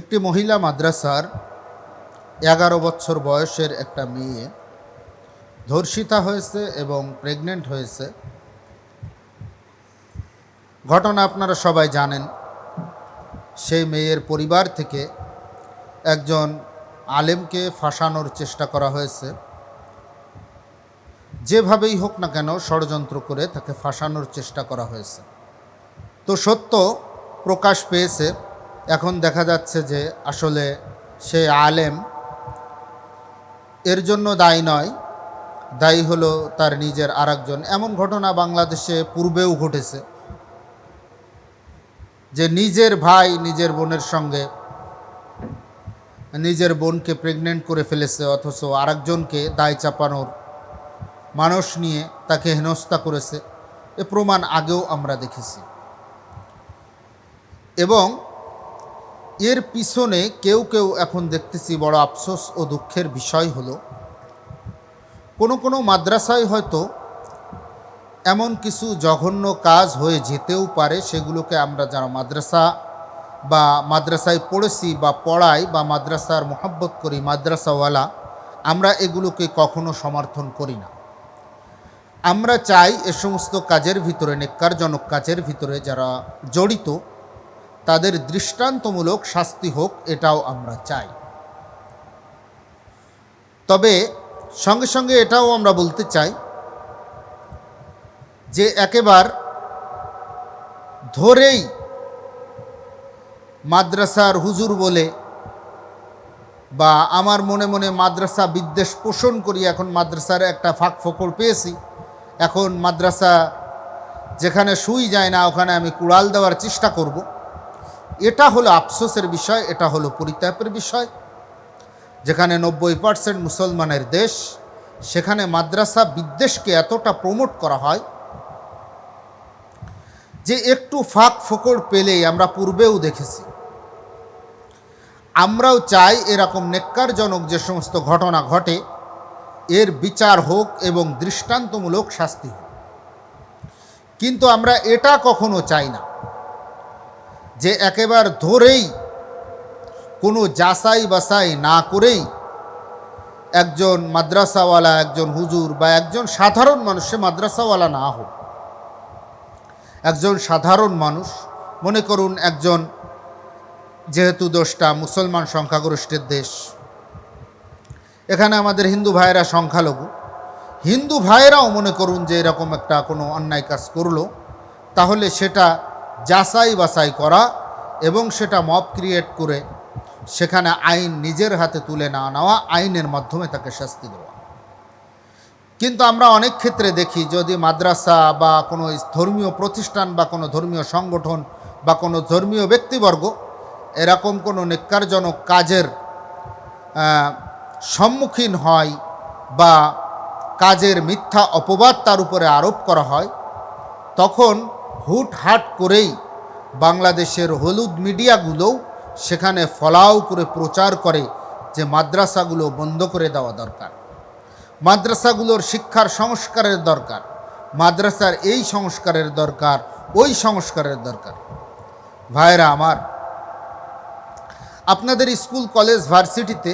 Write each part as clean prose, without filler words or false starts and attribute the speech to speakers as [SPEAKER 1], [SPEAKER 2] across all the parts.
[SPEAKER 1] একটি মহিলা মাদ্রাসার 11 বছর বয়সের একটা মেয়ে ধর্ষিতা হয়েছে এবং প্রেগনেন্ট হয়েছে। ঘটনা আপনারা সবাই জানেন। সেই মেয়ের পরিবার থেকে একজন আলেমকে ফাঁসানোর চেষ্টা করা হয়েছে। যেভাবেই হোক না কেন ষড়যন্ত্র করে তাকে ফাঁসানোর চেষ্টা করা হয়েছে। তো সত্য প্রকাশ পেয়েছে। এখন দেখা যাচ্ছে যে আসলে সে আলেম এর জন্য দায়ী নয়, দায়ী হলো তার নিজের আরেকজন। এমন ঘটনা বাংলাদেশে পূর্বেও ঘটেছে যে নিজের ভাই নিজের বোনের সঙ্গে নিজের বোনকে প্রেগনেন্ট করে ফেলেছে, অথচ আরেকজনকে দায় চাপানোর মানুষ নিয়ে তাকে হেনস্থা করেছে। এ প্রমাণ আগেও আমরা দেখেছি। এবং এর পিছনে কেউ কেউ এখন দেখতেছি বড় আফসোস ও দুঃখের বিষয় হলো, কোনো মাদ্রাসায় হয়তো এমন কিছু জঘন্য কাজ হয়ে যেতেও পারে, সেগুলোকে আমরা যারা মাদ্রাসা বা মাদ্রাসায় পড়েছি বা পড়াই বা মাদ্রাসার মোহাব্বত করি, মাদ্রাসাওয়ালা, আমরা এগুলোকে কখনো সমর্থন করি না। আমরা চাই এ সমস্ত কাজের ভিতরে, নেক্কারজনক কাজের ভিতরে যারা জড়িত তাদের দৃষ্টান্তমূলক শাস্তি হোক, এটাও আমরা চাই। তবে সঙ্গে সঙ্গে এটাও আমরা বলতে চাই যে একেবার ধরেই মাদ্রাসার হুজুর বলে বা আমার মনে মনে মাদ্রাসা বিদ্বেষ পোষণ করি, এখন মাদ্রাসার একটা ফাঁক ফোকড় পেয়েছি, এখন মাদ্রাসা যেখানে শুই যায় না ওখানে আমি কুড়াল দেওয়ার চেষ্টা করব, এটা হলো আফসোসের বিষয়, এটা হলো পরিতাপের বিষয়। যেখানে 90% মুসলমানের দেশ, সেখানে মাদ্রাসা বিদ্বেষকে এতটা প্রমোট করা হয় যে একটু ফাঁক ফোকড় পেলেই, আমরা পূর্বেও দেখেছি। আমরাও চাই এরকম নেক্কারজনক যে সমস্ত ঘটনা ঘটে এর বিচার হোক এবং দৃষ্টান্তমূলক শাস্তি হোক। কিন্তু আমরা এটা কখনো চাই না যে একেবারে ধরেই কোনো যাচাই বাছাই না করেই একজন মাদ্রাসাওয়ালা, একজন হুজুর বা একজন সাধারণ মানুষ, সে মাদ্রাসাওয়ালা না হোক, একজন সাধারণ মানুষ, মনে করুন একজন, যেহেতু দেশটা মুসলমান সংখ্যাগরিষ্ঠের দেশ, এখানে আমাদের হিন্দু ভাইয়েরা সংখ্যালঘু, হিন্দু ভাইয়েরাও মনে করুন যে এরকম একটা কোনো অন্যায় কাজ করলো, তাহলে সেটা যাচাই বাছাই করা এবং সেটা মব ক্রিয়েট করে সেখানে আইন নিজের হাতে তুলে না নেওয়া, আইনের মাধ্যমে তাকে শাস্তি দেওয়া। কিন্তু আমরা অনেক ক্ষেত্রে দেখি যদি মাদ্রাসা বা কোনো ধর্মীয় প্রতিষ্ঠান বা কোনো ধর্মীয় সংগঠন বা কোনো ধর্মীয় ব্যক্তিবর্গ এরকম কোনো নেক্কারজনক কাজের সম্মুখীন হয় বা কাজের মিথ্যা অপবাদ তার উপরে আরোপ করা হয়, তখন হুটহাট করেই বাংলাদেশের হলুদ মিডিয়াগুলোও সেখানে ফলাও করে প্রচার করে যে মাদ্রাসাগুলো বন্ধ করে দেওয়া দরকার, মাদ্রাসাগুলোর শিক্ষার সংস্কারের দরকার, মাদ্রাসার এই সংস্কারের দরকার, ওই সংস্কারের দরকার। ভাইরা আমার, আপনাদের স্কুল কলেজ ভার্সিটিতে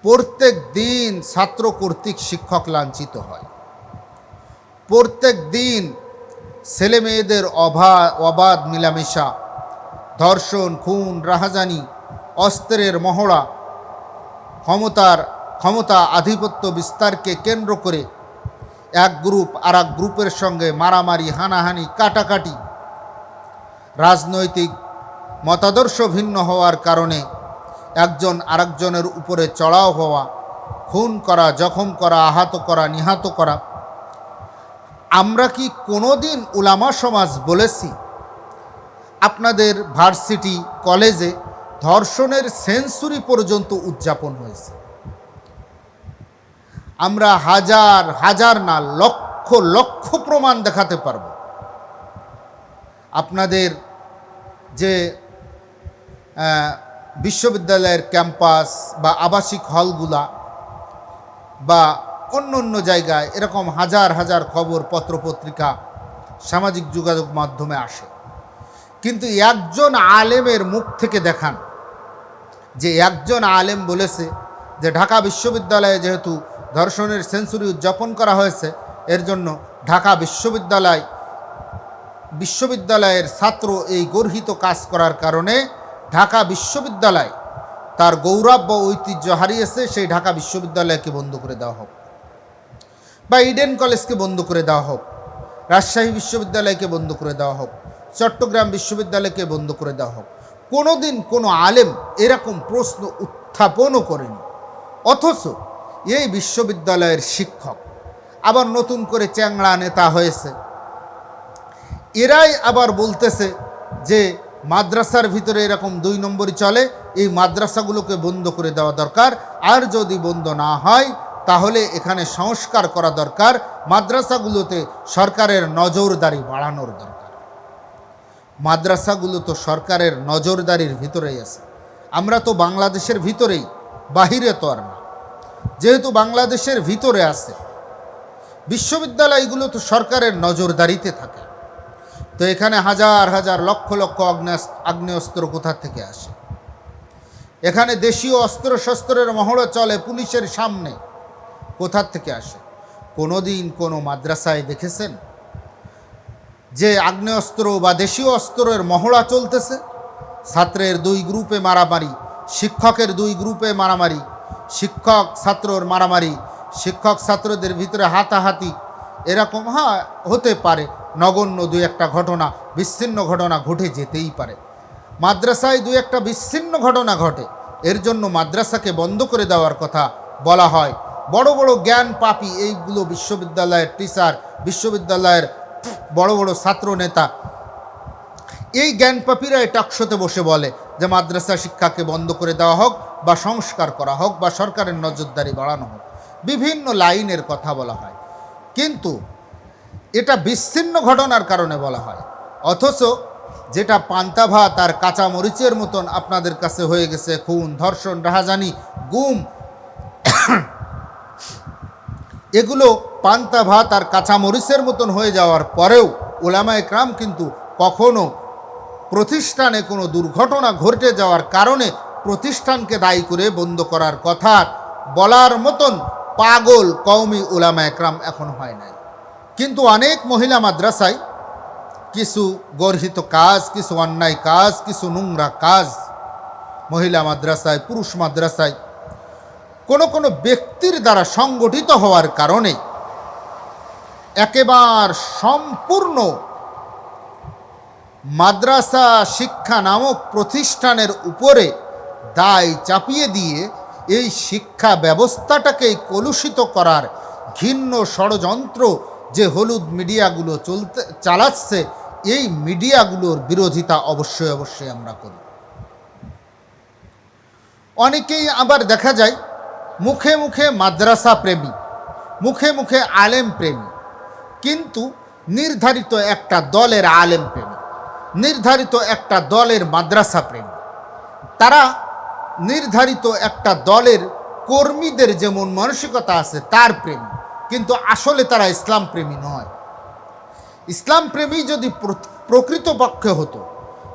[SPEAKER 1] প্রত্যেক দিন ছাত্র কর্তৃক শিক্ষক লাঞ্ছিত হয়, প্রত্যেক দিন ছেলে মেয়েদের অবাধ মিলামেশা, ধর্ষণ, খুন, রাহাজানি, অস্ত্রের মহড়া, ক্ষমতা আধিপত্য বিস্তারকে কেন্দ্র করে এক গ্রুপ আর এক গ্রুপের সঙ্গে মারামারি, হানাহানি, কাটাকাটি, রাজনৈতিক মতাদর্শ ভিন্ন হওয়ার কারণে একজন আরেকজনের উপরে চড়াও হওয়া, খুন করা, জখম করা, আহত করা, নিহত করা। আমরা কি কোনোদিন উলামা সমাজ বলেছি আপনাদের ভার্সিটি কলেজে ধর্ষণের সেঞ্চুরি পর্যন্ত উদযাপন হয়েছে? আমরা হাজার হাজার না লক্ষ লক্ষ প্রমাণ দেখাতে পারব। আপনাদের যে বিশ্ববিদ্যালয়ের ক্যাম্পাস বা আবাসিক হলগুলা বা অন্য অন্য জায়গায় এরকম হাজার হাজার খবর পত্রপত্রিকা সামাজিক যোগাযোগ মাধ্যমে আসে, কিন্তু একজন আলেমের মুখ থেকে দেখান যে একজন আলেম বলেছে যে ঢাকা বিশ্ববিদ্যালয়ে যেহেতু ধর্ষণের সেঞ্চুরি উদযাপন করা হয়েছে, এর জন্য ঢাকা বিশ্ববিদ্যালয়ের ছাত্র এই গর্হিত কাজ করার কারণে ঢাকা বিশ্ববিদ্যালয় তার গৌরব বা ঐতিহ্য হারিয়েছে, সেই ঢাকা বিশ্ববিদ্যালয়কে বন্ধ করে দেওয়া হোক, বা ইডেন কলেজকে বন্ধ করে দেওয়া হোক, রাজশাহী বিশ্ববিদ্যালয়কে বন্ধ করে দেওয়া হোক, চট্টগ্রাম বিশ্ববিদ্যালয়কে বন্ধ করে দেওয়া হোক। কোনোদিন কোনো আলেম এরকম প্রশ্ন উত্থাপনও করেনি। অথচ এই বিশ্ববিদ্যালয়ের শিক্ষক আবার নতুন করে চ্যাংড়া নেতা হয়েছে, এরাই আবার বলতেছে যে মাদ্রাসার ভিতরে এরকম 2 নম্বরই চলে, এই মাদ্রাসাগুলোকে বন্ধ করে দেওয়া দরকার, আর যদি বন্ধ না হয় তাহলে এখানে সংস্কার করা দরকার, মাদ্রাসাগুলোতে সরকারের নজরদারি বাড়ানোর দরকার। মাদ্রাসাগুলো তো সরকারের নজরদারির ভিতরেই আছে। আমরা তো বাংলাদেশের ভিতরেই, বাহিরে তো আর না। যেহেতু বাংলাদেশের ভিতরে আছে, বিশ্ববিদ্যালয়গুলো তো সরকারের নজরদারিতে থাকে। তো এখানে হাজার হাজার লক্ষ লক্ষ আগ্নেয়াস্ত্র কোথা থেকে আসে? এখানে দেশীয় অস্ত্রশস্ত্রের মহড়া চলে পুলিশের সামনে, কোথা থেকে আসে? কোনোদিন কোনো মাদ্রাসায় দেখেছেন যে আগ্নেয়াস্ত্র বা দেশীয় অস্ত্রের মহড়া চলতেছে? ছাত্রের 2 গ্রুপে মারামারি, শিক্ষকের 2 গ্রুপে মারামারি, শিক্ষক ছাত্রর মারামারি, শিক্ষক ছাত্রদের ভিতরে হাতাহাতি, এরকম হতে পারে। নগণ্য 2-1টা ঘটনা, বিচ্ছিন্ন ঘটনা ঘটে যেতেই পারে। মাদ্রাসায় 2-1টা বিচ্ছিন্ন ঘটনা ঘটে, এর জন্য মাদ্রাসাকে বন্ধ করে দেওয়ার কথা বলা হয়। বড় বড় জ্ঞান পাপী এইগুলো বিশ্ববিদ্যালয়ের টিচার, বিশ্ববিদ্যালয়ের বড় বড় ছাত্র নেতা, এই জ্ঞান পাপীরা টকশোতে বসে বলে যে মাদ্রাসা শিক্ষাকে বন্ধ করে দেওয়া হোক, বা সংস্কার করা হোক, বা সরকারের নজরদারি বাড়ানো হোক। বিভিন্ন লাইনের কথা বলা হয়, কিন্তু এটা বিচ্ছিন্ন ঘটনার কারণে বলা হয়। অথচ যেটা পান্তা ভাত আর কাঁচা মরিচের মতন আপনাদের কাছে হয়ে গেছে, খুন, ধর্ষণ, রাহাজানি, গুম, এগুলো পান্তা ভাত আর কাঁচা মরিচের মতন হয়ে যাওয়ার পরেও উলামায়ে কেরাম কিন্তু কখনো প্রতিষ্ঠানে কোনো দুর্ঘটনা ঘটে যাওয়ার কারণে প্রতিষ্ঠানকে দায়ী করে বন্ধ করার কথা বলার মতন পাগল কওমি উলামায়ে কেরাম এখন হয় নাই। কিন্তু অনেক মহিলা মাদ্রাসায় কিছু গর্হিত কাজ, কিছু অন্যায় কাজ, কিছু নোংরা কাজ মহিলা মাদ্রাসায়, পুরুষ মাদ্রাসায় কোনো ব্যক্তির দ্বারা সংগঠিত হওয়ার কারণে একেবারে সম্পূর্ণ মাদ্রাসা শিক্ষা নামক প্রতিষ্ঠানের উপরে দায় চাপিয়ে দিয়ে এই শিক্ষা ব্যবস্থাটাকেই কলুষিত করার ঘৃণ্য ষড়যন্ত্র যে হলুদ মিডিয়াগুলো চালাচ্ছে, এই মিডিয়াগুলোর বিরোধিতা অবশ্যই আমরা করি। অনেকেই আবার দেখা যায় মুখে মুখে মাদ্রাসা প্রেমী, মুখে মুখে আলেম প্রেমী, কিন্তু নির্ধারিত একটা দলের আলেম প্রেমী, নির্ধারিত একটা দলের মাদ্রাসা প্রেমী। তারা নির্ধারিত একটা দলের কর্মীদের যেমন মানসিকতা আছে তার প্রেমী, কিন্তু আসলে তারা ইসলাম প্রেমী নয়। ইসলাম প্রেমী যদি প্রকৃতপক্ষে হতো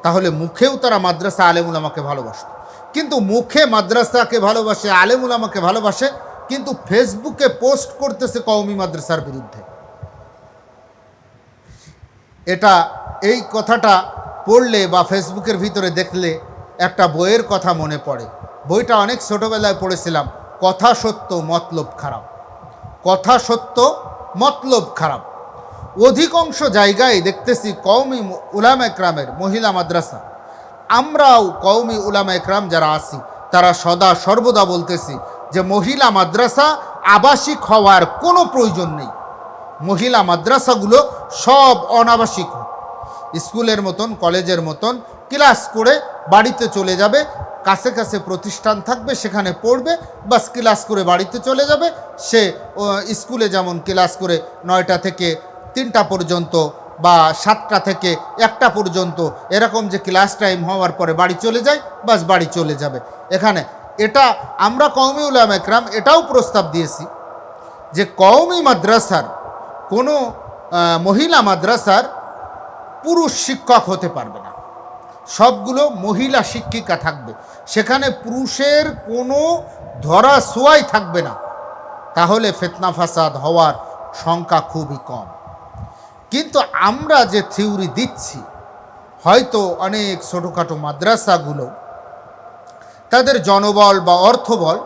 [SPEAKER 1] তাহলে মুখেও তারা মাদ্রাসা আলেম উলামাকে ভালোবাসত। কিন্তু মুখে মাদ্রাসাকে ভালোবাসে, আলেম উলামাকে ভালোবাসে, কিন্তু ফেসবুকে পোস্ট করতেছে কওমি মাদ্রাসার বিরুদ্ধে। এই কথাটা পড়লে বা ফেসবুকের ভিতরে দেখলে একটা বইয়ের কথা মনে পড়ে। বইটা অনেক ছোটোবেলায় পড়েছিলাম, কথা সত্য মতলব খারাপ। কথা সত্য মতলব খারাপ। অধিকাংশ জায়গায় দেখতেছি কওমি উলামায়ে কেরামের মহিলা মাদ্রাসা, আমরাও কওমি উলামায়ে কেরাম যারা আছি তারা সর্বদা বলতেছি যে মহিলা মাদ্রাসা আবাসিক হওয়ার কোনো প্রয়োজন নেই। মহিলা মাদ্রাসাগুলো সব অনাবাসিক হোক, স্কুলের মতন, কলেজের মতন ক্লাস করে বাড়িতে চলে যাবে, কাছে কাছে প্রতিষ্ঠান থাকবে, সেখানে পড়বে, বাস ক্লাস করে বাড়িতে চলে যাবে। সে স্কুলে যেমন ক্লাস করে 9টা থেকে 3টা পর্যন্ত বা 7টা থেকে 1টা পর্যন্ত এরকম যে ক্লাস টাইম হওয়ার পরে বাড়ি চলে যায়, বাস বাড়ি চলে যাবে। এখানে এটা আমরা কওমি উলামায়ে কেরাম এটাও প্রস্তাব দিয়েছি যে কওমি মাদ্রাসার কোনো মহিলা মাদ্রাসার পুরুষ শিক্ষক হতে পারবে না। সবগুলো মহিলা শিক্ষিকা থাকবে, সেখানে পুরুষের কোনো ধরা ছোঁয়াই থাকবে না, তাহলে ফিতনা ফাসাদ হওয়ার সংখ্যা খুবই কম। কিন্তু আমরা যে থিওরি দিচ্ছি, হয়তো অনেক ছোটোখাটো মাদ্রাসাগুলো তাদের জনবল বা অর্থবল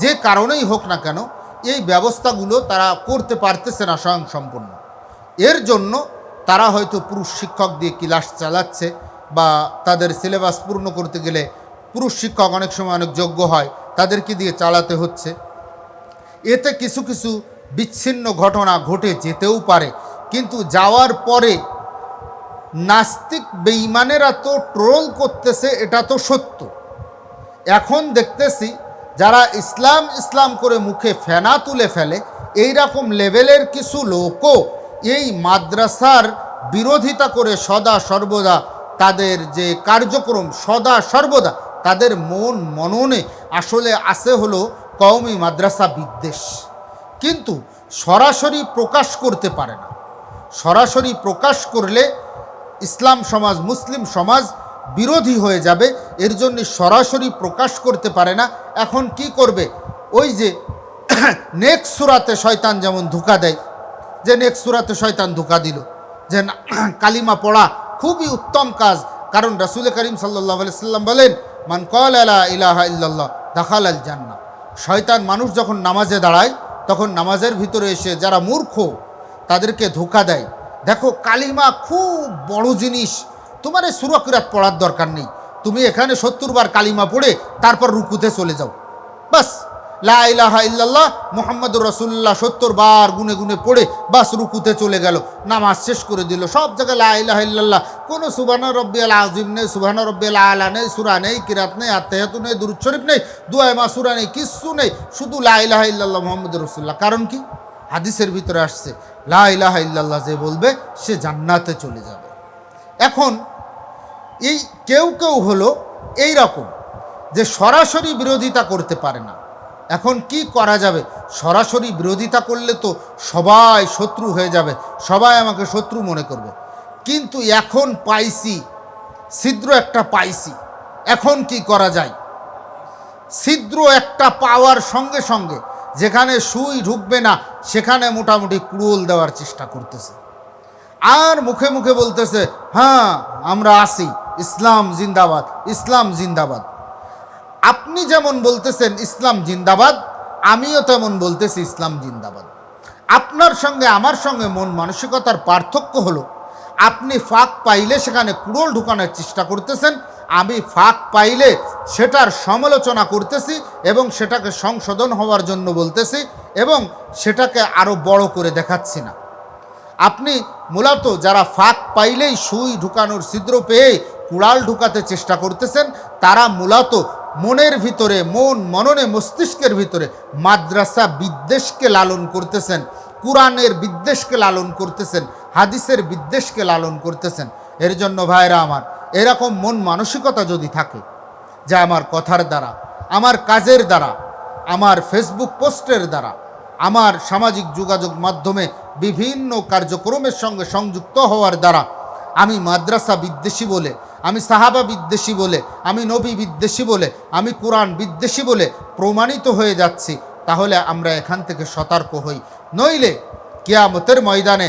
[SPEAKER 1] যে কারণেই হোক না কেন এই ব্যবস্থাগুলো তারা করতে পারতেছে না স্বয়ংসম্পূর্ণ। এর জন্য তারা হয়তো পুরুষ শিক্ষক দিয়ে ক্লাস চালাচ্ছে, বা তাদের সিলেবাস পূর্ণ করতে গেলে পুরুষ শিক্ষক অনেক সময় অনেক যোগ্য হয়, তাদেরকে দিয়ে চালাতে হচ্ছে। এতে কিছু কিছু বিচ্ছিন্ন ঘটনা ঘটে যেতেও পারে, কিন্তু যাওয়ার পরে নাস্তিক বেঈমানেরা তো ট্রোল করতেছে, এটা তো সত্য। এখন দেখতেছি যারা ইসলাম ইসলাম করে মুখে ফেনা তুলে ফেলে, এই রকম লেভেলের কিছু লোকও এই মাদ্রাসার বিরোধিতা করে সদা সর্বদা তাদের যে কার্যক্রম, সদা সর্বদা তাদের মননে আসলে আছে হলো কওমি মাদ্রাসা বিদ্বেষ, কিন্তু সরাসরি প্রকাশ করতে পারে না। সরাসরি প্রকাশ করলে ইসলাম সমাজ, মুসলিম সমাজ বিরোধী হয়ে যাবে, এর জন্য সরাসরি প্রকাশ করতে পারে না। এখন কি করবে? ওই যে নেক্সট সূরাতে শয়তান যেমন ধোঁকা দেয়, যে নেক্সট সূরাতে শয়তান ধোঁকা দিল যে কালিমা পড়া খুবই উত্তম কাজ, কারণ রাসূল করিম সাল্লাল্লাহু আলাইহি সাল্লাম বলেন, মান ক্বালা লা ইলাহা ইল্লাল্লাহ দাখালাল জান্নাহ। শয়তান মানুষ যখন নামাজে দাঁড়ায়, তখন নামাজের ভিতরে এসে যারা মূর্খ তাদেরকে ধোঁকা দেয়। দেখো, কালিমা খুব বড় জিনিস, তোমার এই সূরা কিরাত পড়ার দরকার নেই, তুমি এখানে 70 বার কালিমা পড়ে তারপর রুকুতে চলে যাও, বাস লা ইলাহা ইল্লাল্লাহ মুহাম্মাদুর রাসূলুল্লাহ 70 বার গুনে গুনে পড়ে বাস রুকুতে চলে গেল, নামাজ শেষ করে দিল। সব জায়গায় লা ইলাহা ইল্লাল্লাহ, কোনো সুবহানা রব্বিয়াল আযীম নেই, সুবহানা রব্বিয়াল আলা নেই, সূরা নেই, কিরাত নেই, আত্তাহিয়াতু নেই, দুরূদ শরীফ নেই, দুআয়ে মাসুরা নেই, কিচ্ছু নেই, শুধু লা ইলাহা ইল্লাল্লাহ মুহাম্মাদুর রাসূলুল্লাহ। কারণ কি? হাদিসের ভিতরে আসছে লা ইলাহা ইল্লাল্লাহ যে বলবে সে জান্নাতে চলে যাবে। এখন এই কেউ কেউ হলো এই রকম যে সরাসরি বিরোধিতা করতে পারে না। এখন কি করা যাবে? সরাসরি বিরোধিতা করলে তো সবাই শত্রু হয়ে যাবে, সবাই আমাকে শত্রু মনে করবে। কিন্তু এখন পাইছি, ছিদ্র একটা পাইছি, এখন কি করা যায়? ছিদ্র একটা পাওয়ার সঙ্গে সঙ্গে যেখানে সুই ঢুকবে না সেখানে মোটামুটি কুড়োল দেওয়ার চেষ্টা করতেছে, আর মুখে মুখে বলতেছে হ্যাঁ আমরা আসি, ইসলাম জিন্দাবাদ, ইসলাম জিন্দাবাদ। আপনি যেমন বলতেছেন ইসলাম জিন্দাবাদ, আমিও তেমন বলতেছি ইসলাম জিন্দাবাদ। আপনার সঙ্গে আমার সঙ্গে মন মানসিকতার পার্থক্য হলো, আপনি ফাঁক পাইলে সেখানে কুড়োল ঢুকানোর চেষ্টা করতেছেন, আমি ফাঁক পাইলে সেটার সমালোচনা করতেছি এবং সেটাকে সংশোধন হওয়ার জন্য বলতেছি এবং সেটাকে আরও বড় করে দেখাচ্ছি না। আপনি মূলত যারা ফাঁক পাইলেই সুই ঢুকানোর ছিদ্র পেয়ে কুড়াল ঢুকাতে চেষ্টা করতেছেন, তারা মূলত মনের ভিতরে, মননে মস্তিষ্কের ভিতরে মাদ্রাসা বিদ্বেষকে লালন করতেছেন, কুরআনের বিদ্বেষকে লালন করতেছেন, হাদিসের বিদ্বেষকে লালন করতেছেন। এর জন্য ভাইরা আমার, এরকম মন মানসিকতা যদি থাকে যা আমার কথার দ্বারা, আমার কাজের দ্বারা, আমার ফেসবুক পোস্টের দ্বারা, আমার সামাজিক যোগাযোগ মাধ্যমে বিভিন্ন কার্যক্রমের সঙ্গে সংযুক্ত হওয়ার দ্বারা আমি মাদ্রাসা বিদ্বেষী বলে, আমি সাহাবা বিদ্বেষী বলে, আমি নবী বিদ্বেষী বলে, আমি কোরআন বিদ্বেষী বলে প্রমাণিত হয়ে যাচ্ছি, তাহলে আমরা এখান থেকে সতর্ক হই, নইলে কিয়ামতের ময়দানে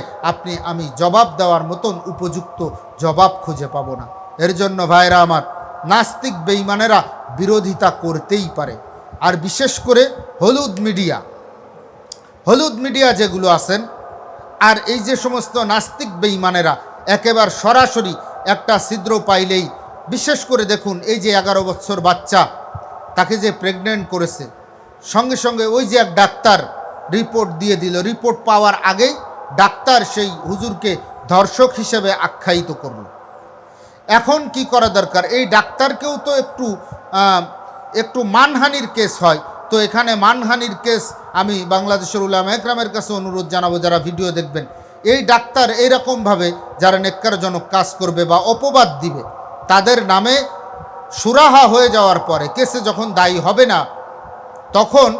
[SPEAKER 1] আমি জবাব দেওয়ার মতন উপযুক্ত জবাব খুঁজে পাব না। এর জন্য ভাইরা আমার, নাস্তিক বেঈমানেরা বিরোধিতা করতেই পারে, আর বিশেষ করে হলুদ মিডিয়া যেগুলো আছেন, আর এই যে সমস্ত নাস্তিক বেঈমানেরা একেবারে সরাসরি একটা ছিদ্র পাইলেই, বিশেষ করে দেখুন এই যে 11 বছর বাচ্চা, তাকে যে প্রেগনেন্ট করেছে, সঙ্গে সঙ্গে ওই যে এক ডাক্তার রিপোর্ট দিয়ে দিল, রিপোর্ট পাওয়ার আগেই ডাক্তার সেই হুজুরকে ধর্ষক হিসেবে আখ্যায়িত করল। এখন কি করা দরকার? এই ডাক্তারকেও তো একটু মানহানির কেস হয়, তো এখানে মানহানির কেস আমি বাংলাদেশের উলামা একরামের কাছে অনুরোধ জানাবো, যারা ভিডিও দেখবেন, এই ডাক্তার এইরকমভাবে যারা নেক্কারজনক কাজ করবে বা অপবাদ দিবে, তাদের নামে সুরাহা হয়ে যাওয়ার পরে কেসে যখন দায়ী হবে না, তখন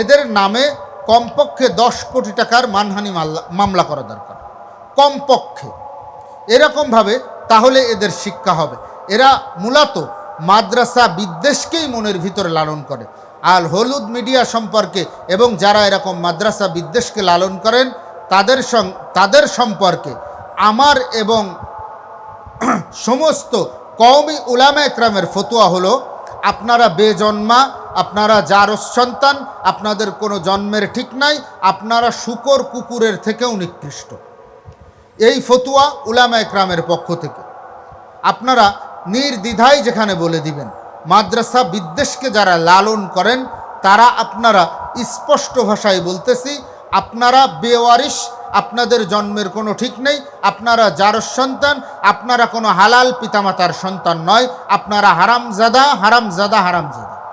[SPEAKER 1] এদের নামে কমপক্ষে 10 কোটি টাকার মানহানি মামলা করা দরকার, কমপক্ষে এরকমভাবে, তাহলে এদের শিক্ষা হবে। এরা মূলত মাদ্রাসা বিদ্বেষকেই মনের ভিতরে লালন করে। আল হলুদ মিডিয়া সম্পর্কে এবং যারা এরকম মাদ্রাসা বিদ্বেষকে লালন করেন তাদের সম্পর্কে আমার এবং সমস্ত কওমি উলামা একরামের ফতোয়া হলো, আপনারা বেজন্মা, আপনারা জারস সন্তান, আপনাদের কোনো জন্মের ঠিক নাই, আপনারা শূকর কুকুরের থেকেও নিকৃষ্ট। এই ফতোয়া উলামা একরামের পক্ষ থেকে আপনারা নির্দ্বিধায় যেখানে বলে দিবেন। মাদ্রাসা বিদ্বেষকে যারা লালন করেন তারা আপনারা স্পষ্ট ভাষায় বলতেছি, আপনারা বেওয়ারিশ, আপনাদের জন্মের কোনো ঠিক নেই, আপনারা জারস সন্তান, আপনারা কোনো হালাল পিতামাতার সন্তান নয়, আপনারা হারামজাদা হারামজাদা হারামজাদা।